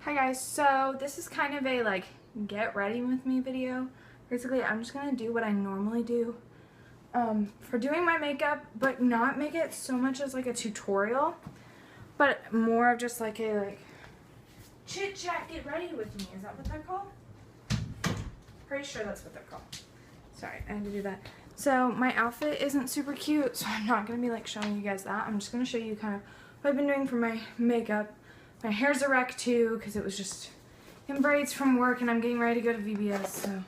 Hi guys, so this is kind of a like get ready with me video. Basically, I'm just gonna do what I normally do for doing my makeup, but not make it so much as like a tutorial, but more of just like a chit chat get ready with me. Is that what they're called? Pretty sure that's what they're called. Sorry, I had to do that. So my outfit isn't super cute, so I'm not gonna be like showing you guys that. I'm just gonna show you kind of what I've been doing for my makeup. My hair's a wreck too, because it was just in braids from work and I'm getting ready to go to VBS, so.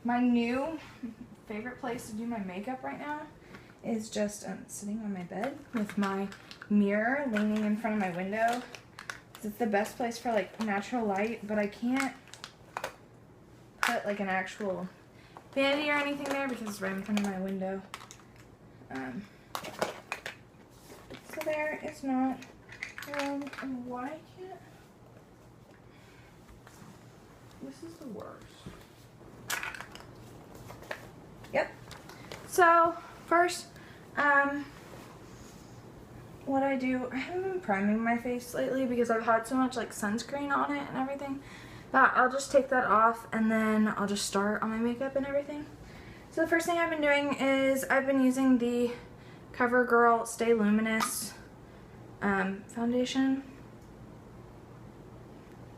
My new favorite place to do my makeup right now is just sitting on my bed with my mirror leaning in front of my window. It's the best place for like natural light, but I can't put like an actual vanity or anything there because it's right in front of my window. So there is not, and why can't, this is the worst. Yep. So first, what I do, I haven't been priming my face lately because I've had so much like sunscreen on it and everything that I'll just take that off and then I'll just start on my makeup and everything. So the first thing I've been doing is I've been using the CoverGirl Stay Luminous foundation,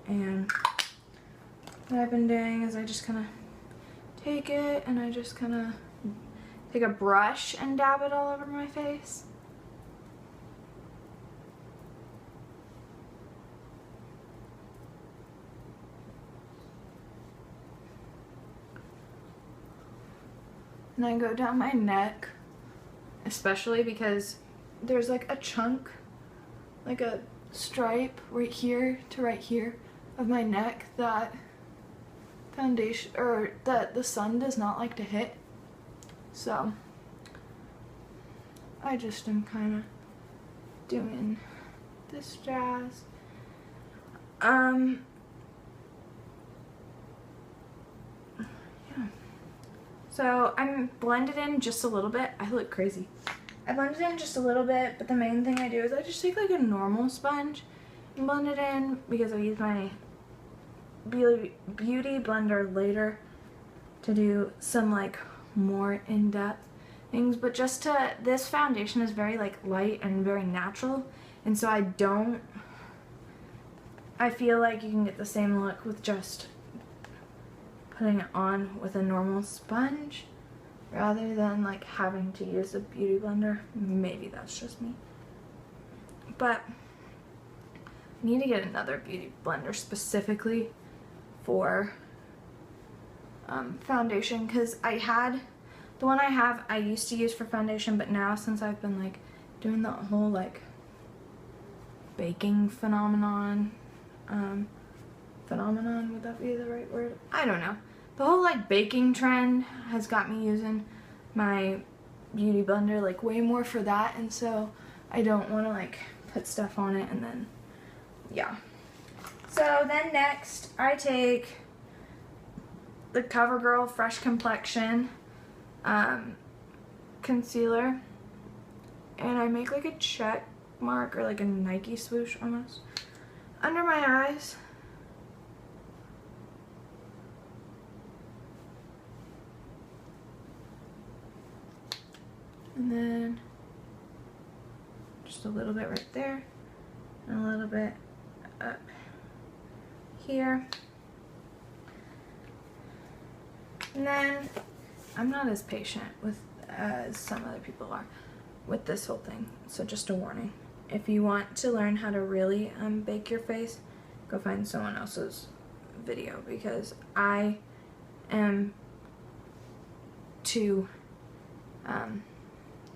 and what I've been doing is I just kind of take it and I just kind of take a brush and dab it all over my face. And I go down my neck, especially because there's like a chunk, like a stripe right here to right here of my neck that foundation, or that the sun does not like to hit. So I just am kind of doing this jazz. Yeah. So I'm blended in just a little bit. I look crazy. I blended in just a little bit, but the main thing I do is I just take like a normal sponge and blend it in because I use my beauty blender later to do some like more in-depth things. But just to, this foundation is very like light and very natural, and so I feel like you can get the same look with just putting it on with a normal sponge rather than like having to use a beauty blender. Maybe that's just me, but I need to get another beauty blender specifically for foundation, because I had the one I used to use for foundation, but now since I've been like doing the whole like baking phenomenon, would that be the right word? I don't know. The whole like baking trend has got me using my beauty blender like way more for that, and so I don't want to like put stuff on it and then, yeah. So then next I take the CoverGirl Fresh Complexion concealer, and I make like a check mark or like a Nike swoosh almost under my eyes. And then just a little bit right there and a little bit up here. And then I'm not as patient with as some other people are with this whole thing, so just a warning. If you want to learn how to really bake your face, go find someone else's video, because I am too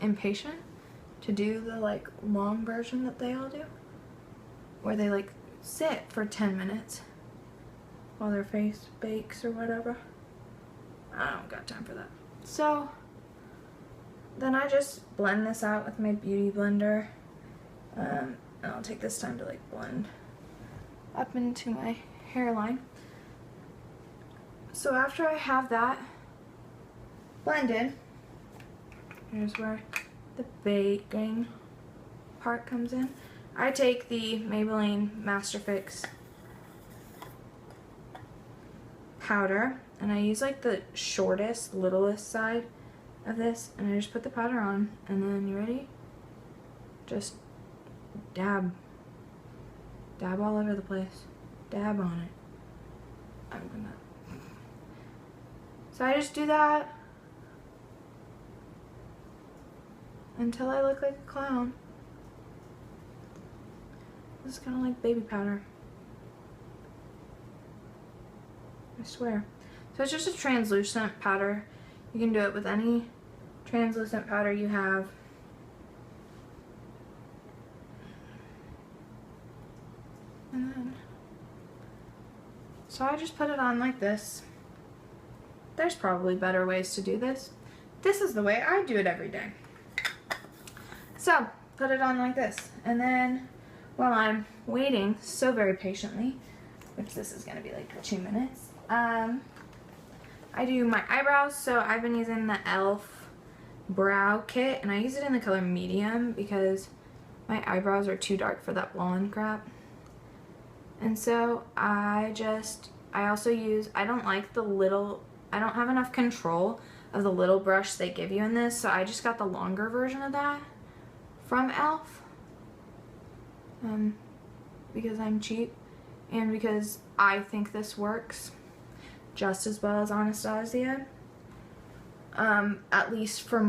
impatient to do the like long version that they all do, where they like sit for 10 minutes while their face bakes or whatever. I don't got time for that. So then I just blend this out with my beauty blender, and I'll take this time to like blend up into my hairline. So after I have that blended, here's where the baking part comes in. I take the Maybelline Master Fix powder, and I use like the shortest, littlest side of this, and I just put the powder on, and then, you ready? Just dab all over the place, dab on it. So I just do that until I look like a clown. This is kind of like baby powder, I swear. So it's just a translucent powder. You can do it with any translucent powder you have. And then, so I just put it on like this. There's probably better ways to do this. This is the way I do it every day. So, put it on like this. And then, while I'm waiting so very patiently, which this is going to be like 2 minutes, I do my eyebrows. So I've been using the e.l.f. brow kit, and I use it in the color medium because my eyebrows are too dark for that blonde crap. And so I also use, I don't have enough control of the little brush they give you in this, so I just got the longer version of that from e.l.f. Because I'm cheap and because I think this works just as well as Anastasia. At least for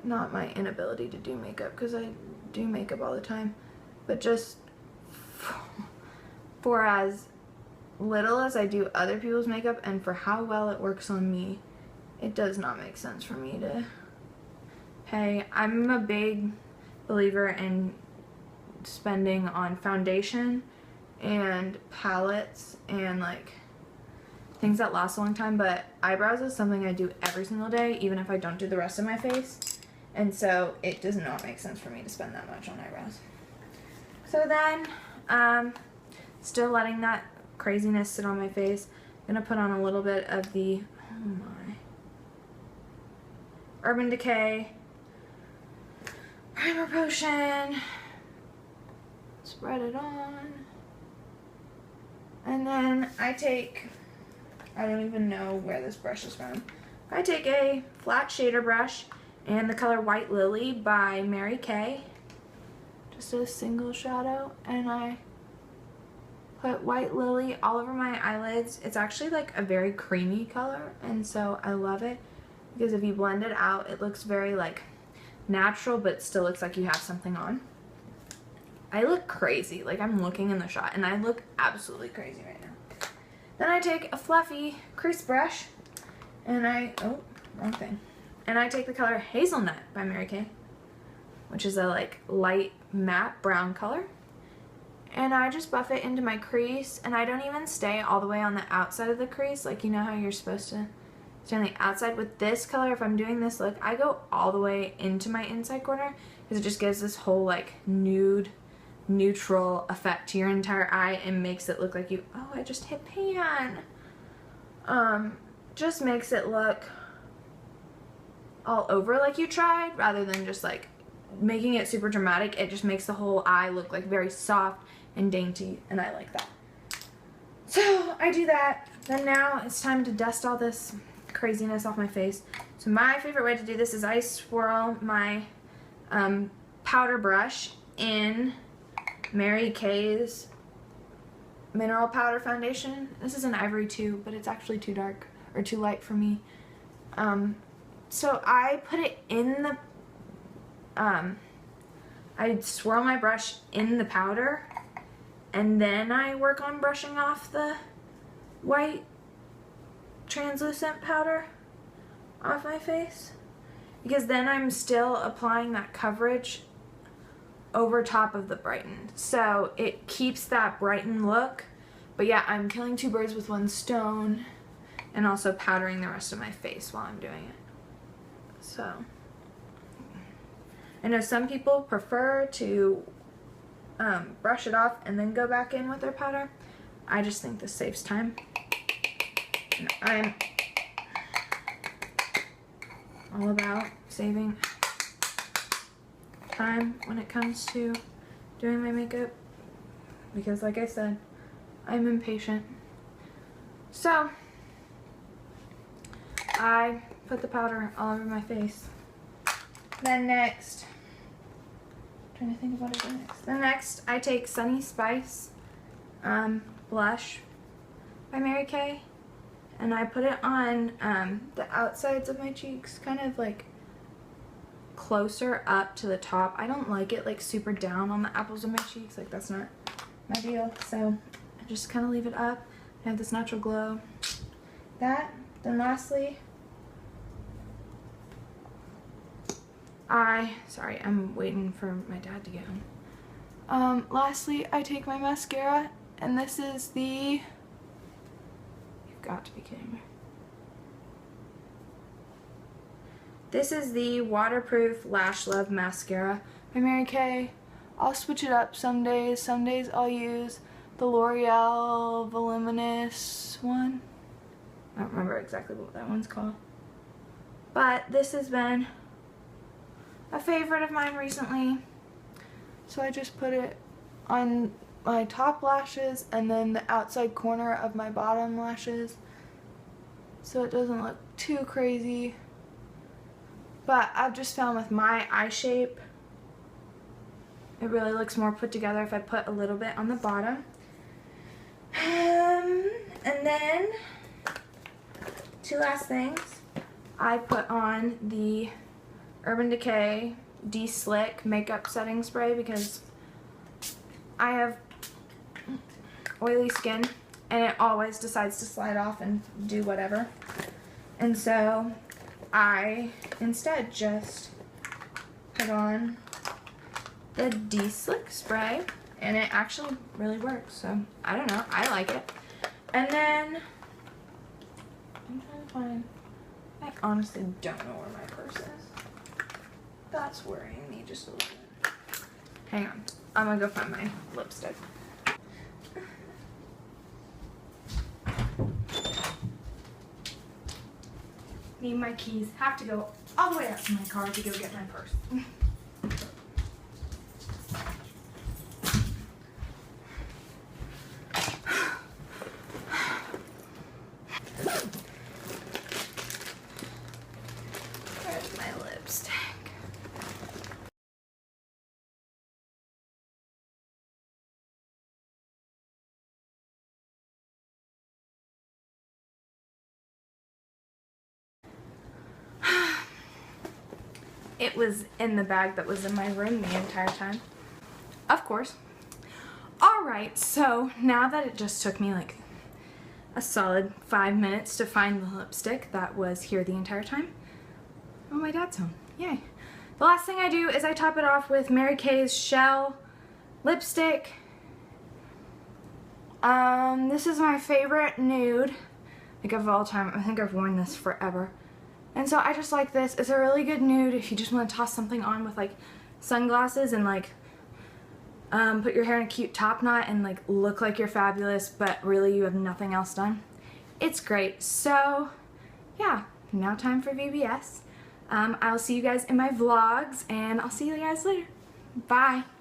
not my inability to do makeup, because I do makeup all the time, but just for as little as I do other people's makeup and for how well it works on me, it does not make sense for me to pay. I'm a big believer in spending on foundation and palettes and like things that last a long time, but eyebrows is something I do every single day, even if I don't do the rest of my face, and so it does not make sense for me to spend that much on eyebrows. So then, still letting that craziness sit on my face, I'm gonna put on a little bit of the Urban Decay Primer Potion, spread it on, and then I don't even know where this brush is from. I take a flat shader brush and the color White Lily by Mary Kay, just a single shadow, and I put White Lily all over my eyelids. It's actually like a very creamy color, and so I love it because if you blend it out, it looks very like natural, but still looks like you have something on. I look crazy, like I'm looking in the shot, and I look absolutely crazy right now. Then I take a fluffy crease brush, and wrong thing. And I take the color Hazelnut by Mary Kay, which is a like light matte brown color. And I just buff it into my crease, and I don't even stay all the way on the outside of the crease, like you know how you're supposed to stay on the outside. With this color, if I'm doing this look, I go all the way into my inside corner because it just gives this whole like nude, neutral effect to your entire eye and makes it look like I just hit pan. Just makes it look all over like you tried, rather than just like making it super dramatic. It just makes the whole eye look like very soft and dainty, and I like that. So I do that. Then now it's time to dust all this craziness off my face. So my favorite way to do this is I swirl my powder brush in Mary Kay's Mineral Powder Foundation. This is an Ivory 2, but it's actually too dark or too light for me. So I put it in the, I swirl my brush in the powder, and then I work on brushing off the white translucent powder off my face, because then I'm still applying that coverage over top of the brighten, so it keeps that brightened look. But yeah, I'm killing two birds with one stone and also powdering the rest of my face while I'm doing it. So I know some people prefer to brush it off and then go back in with their powder. I just think this saves time. And I'm all about saving time when it comes to doing my makeup because, like I said, I'm impatient. So I put the powder all over my face. Then next, I'm trying to think of what I do next. Then next, I take Sunny Spice blush by Mary Kay, and I put it on the outsides of my cheeks, kind of like closer up to the top. I don't like it like super down on the apples of my cheeks, like that's not my deal. So I just kind of leave it up. I have this natural glow. That. Then lastly, sorry, I'm waiting for my dad to get home. Lastly, I take my mascara, and this is the, you've got to be kidding me. This is the Waterproof Lash Love Mascara by Mary Kay. I'll switch it up some days. Some days I'll use the L'Oreal Voluminous one. I don't remember exactly what that one's called. But this has been a favorite of mine recently. So I just put it on my top lashes and then the outside corner of my bottom lashes so it doesn't look too crazy. But I've just found with my eye shape, it really looks more put together if I put a little bit on the bottom. And then, two last things. I put on the Urban Decay De-Slick Makeup Setting Spray because I have oily skin and it always decides to slide off and do whatever. And so I instead just put on the De-Slick spray and it actually really works. So I don't know, I like it. And then I'm trying to find, I honestly don't know where my purse is. That's worrying me just a little bit. Hang on, I'm gonna go find my lipstick. Need my keys. Have to go all the way up to my car to go get my purse. Where's my lipstick? It was in the bag that was in my room the entire time. Of course. Alright, so now that it just took me like a solid 5 minutes to find the lipstick that was here the entire time. Oh, my dad's home. Yay. The last thing I do is I top it off with Mary Kay's Shell lipstick. This is my favorite nude, like of all time. I think I've worn this forever. And so I just like this. It's a really good nude if you just want to toss something on with like sunglasses and like put your hair in a cute top knot and like look like you're fabulous, but really you have nothing else done. It's great. So yeah, now time for VBS. I'll see you guys in my vlogs and I'll see you guys later. Bye.